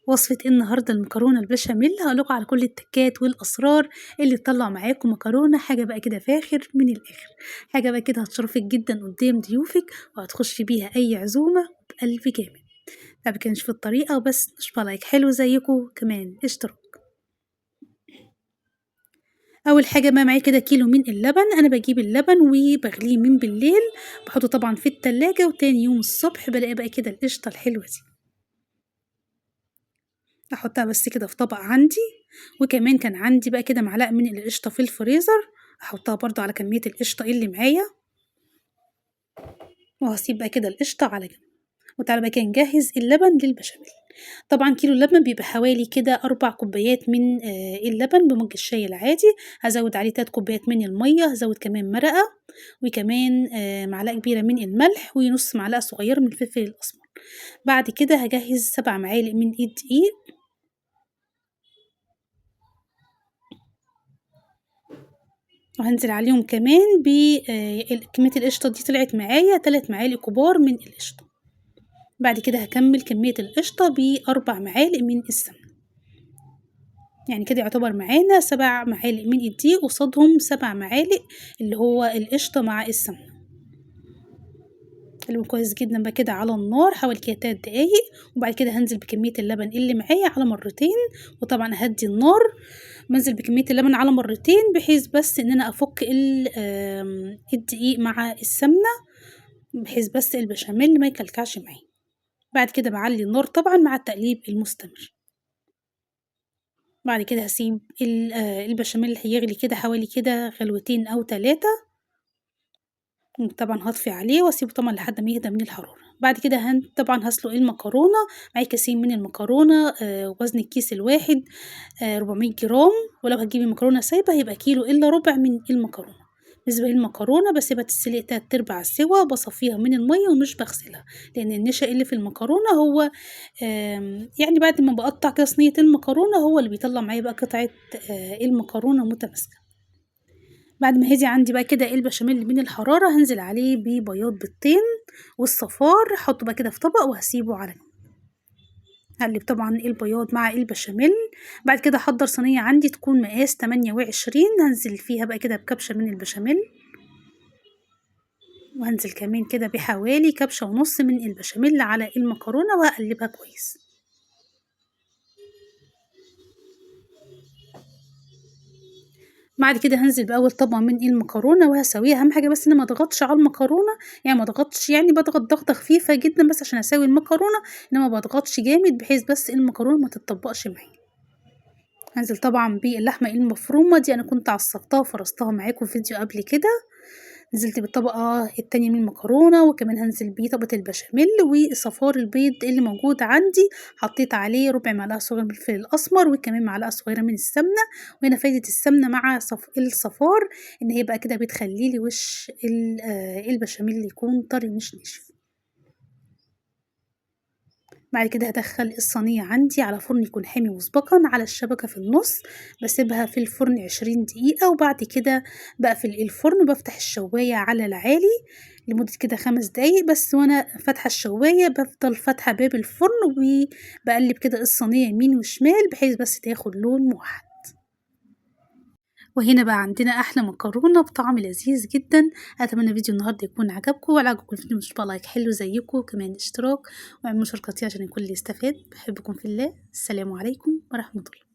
وصفة النهاردة المكرونة البشاميل هاقول لكم على كل التكات والأسرار اللي تطلّع معاكم مكرونة حاجة بقى كده فاخر من الآخر، حاجة بقى كده هتشرفِك جدًا قدّام ضيوفِك وهتخشي بيها أي عزومة بقلب جامد. ما كانش في الطريقة وبس مش لايك حلو زيكم كمان اشتراك. أول حاجة بقى معايا كده كيلو من اللبن، أنا باجيب اللبن وباغليه من بالليل، باحطه طبعًا في التلاجة وتاني يوم الصبح بالاقي بقى كده القشطة الحلوة دي. أحطها بس كده في طبق عندي، وكمان كان عندي بقى كده معلقة من القشطة في الفريزر، أحطها برضه على كمية القشطة اللي معايا، وهاسيب بقى كده القشطة على جنب، وتعالوا بقى كده نجهز اللبن للبشاميل. طبعًا كيلو اللبن بيبقى حوالي كده 4 كوبايات من اللبن بمُج الشاي العادي، هازوّد عليه 3 كوبايات من المَيّة، هازوّد كمان مرقة، وكمان معلقة كبيرة من الملح، ونُص معلقة صغيرة من الفلفل الأسمر. بعد كده هاجهّز 7 معالق من الدقيق وهانزل عليهم كمان ب كمية القشطة دي طلعت معايا 3 معالق كبار من القشطة، بعد كده هاكمّل كمية القشطة ب4 معالق من السمنة، يعني كده يعتبر معانا 7 معالق من الدقيق قصادهم 7 معالق اللي هو القشطة مع السمنة. اقلبهم كويس جدًا بقى كده على النار حوالي كده 3 دقايق، وبعد كده هانزل بكمية اللبن اللي معايا على مرتين، وطبعًا أهدّي النار، بانزل بكمية اللبن على مرتين بحيث بس إن أنا أفُك الدقيق مع السمنة، بحيث بس البشاميل ما يكلكعش معايا. بعد كده باعلّي النار طبعًا مع التقليب المستمر. بعد كده هاسيب البشاميل هيغلي كده حوالي كده غلوتين أو 3. طبعًا هاطفي عليه واسيبه طبعًا لحد ما يهدى من الحرارة، بعد كده طبعًا هاسلق المكرونة، معايا كيسين من المكرونة وزن الكيس الواحد 400 جرام، ولو هتجيبي مكرونة سايبة هيبقى كيلو إلا ربع من المكرونة. بالنسبة للمكرونة باسيبها تتسلق 3/4 سوا، باصفيها من المَيّة ومش باغسلها، لإن النشا اللي في المكرونة هو يعني بعد ما باقطّع كده صينية المكرونة هو اللي بيطلّع معايا بقى قطعة المكرونة متماسكة. بعد ما هدي عندي بقى كده البشاميل من الحرارة هانزل عليه ببياض بيضتين والصفار، هاحطه بقى كده في طبق وهاسيبه على جنب. هاقلب طبعًا البياض مع البشاميل، بعد كده هاحضّر صينية عندي تكون مقاس 28 هانزل فيها بقى كده بكبشة من البشاميل، وهانزل كمان كده بحوالي كبشة ونُص من البشاميل على المكرونة وهاقلبها كويس. بعد كده هانزل بأول طبقة من المكرونة وهاساويها، أهم حاجة بس إني ما اضغطش على المكرونة، يعني ما اضغطش يعني باضغط ضغطة خفيفة جدًا بس عشان أساوي المكرونة، إنما ما باضغطش جامد بحيث بس المكرونة ما تتطبقش معايا. هانزل طبعًا باللحمة المفرومة دي أنا كنت عصقتها وفرستها معاكم في فيديو قبل كده، نزلت بالطبقة التانية من المكرونة، وكمان هانزل بطبقة البشاميل وصفار البيض اللي موجود عندي، حطيت عليه ربع معلقة صغيرة من الفلفل الأسمر، وكمان معلقة صغيرة من السمنة، وهنا فايدة السمنة مع الصفار إن هي بقى كده بتخلّي لي وش البشاميل يكون طري مش ناشف. بعد كده هادخّل الصينية عندي على فرن يكون حامي مسبقًا على الشبكة في النُص، باسيبها في الفرن 20 دقيقة، وبعد كده باقفل الفرن وبافتح الشواية على العالي لمدة كده 5 دقايق بس، وأنا فاتحة الشواية بافضل فاتحة باب الفرن باقلّب كده الصينية يمين وشمال بحيث بس تاخد لون موحّد. وهنا بقى عندنا أحلى مكرونة بطعم لذيذ جدًا، أتمنى فيديو النهارده يكون عجبكم، ولو عجبكم الفيديو مش لايك حلو زيكم، وكمان اشتراك واعملوا مشاركة عشان الكل يستفاد، باحبكم في الله، السلام عليكم ورحمة الله.